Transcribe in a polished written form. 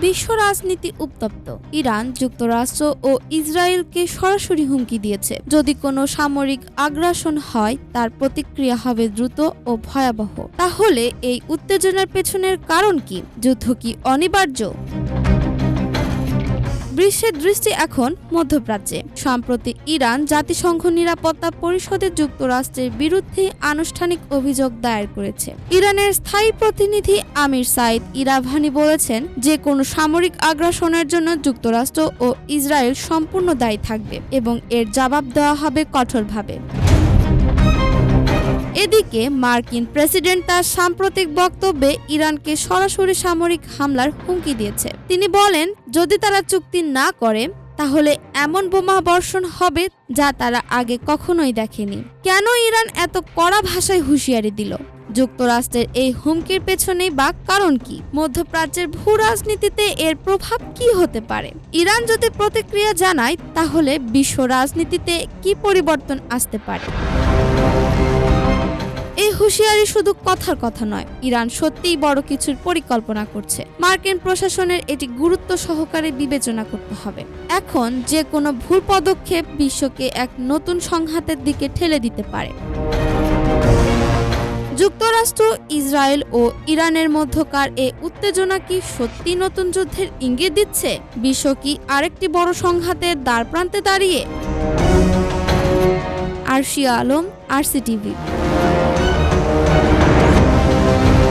বিশ্ব রাজনীতি উত্তপ্ত। ইরান, যুক্তরাষ্ট্র ও ইসরায়েলকে সরাসরি হুমকি দিয়েছে, যদি কোনো সামরিক আগ্রাসন হয় তার প্রতিক্রিয়া হবে দ্রুত ও ভয়াবহ। তাহলে এই উত্তেজনার পেছনের কারণ কি? যুদ্ধ কি অনিবার্য? বিশ্বের দৃষ্টি এখন মধ্যপ্রাচ্যে। সম্প্রতি ইরান জাতিসংঘ নিরাপত্তা পরিষদে যুক্তরাষ্ট্রের বিরুদ্ধে আনুষ্ঠানিক অভিযোগ দায়ের করেছে। ইরানের স্থায়ী প্রতিনিধি আমির সাইদ ইরাভানি বলেছেন যে কোনো সামরিক আগ্রাসনের জন্য যুক্তরাষ্ট্র ও ইসরায়েল সম্পূর্ণ দায়ী থাকবে এবং এর জবাব দেওয়া হবে কঠোরভাবে। এদিকে মার্কিন প্রেসিডেন্ট তার সাম্প্রতিক বক্তব্যে ইরানকে সরাসরি সামরিক হামলার হুমকি দিয়েছে। তিনি বলেন, যদি তারা চুক্তি না করে তাহলে এমন বোমা বর্ষণ হবে যা তারা আগে কখনোই দেখেনি। কেন ইরান এত কড়া ভাষায় হুঁশিয়ারি দিল? যুক্তরাষ্ট্রের এই হুমকির পেছনেই বা কারণ কি? মধ্যপ্রাচ্যের ভূ রাজনীতিতে এর প্রভাব কি হতে পারে? ইরান যদি প্রতিক্রিয়া জানায় তাহলে বিশ্ব রাজনীতিতে কি পরিবর্তন আসতে পারে? এই হুঁশিয়ারি শুধু কথার কথা নয়, ইরান সত্যিই বড় কিছুর পরিকল্পনা করছে। মার্কিন প্রশাসনের এটি গুরুত্ব সহকারে বিবেচনা করতে হবে। এখন যে কোনো ভুল পদক্ষেপ বিশ্বকে এক নতুন সংঘাতের দিকে ঠেলে দিতে পারে। যুক্তরাষ্ট্র, ইসরায়েল ও ইরানের মধ্যকার এই উত্তেজনা কি সত্যি নতুন যুদ্ধের ইঙ্গিত দিচ্ছে? বিশ্ব কি আরেকটি বড় সংঘাতের দ্বারপ্রান্তে দাঁড়িয়ে? আরশিয়া আলম, RCTV।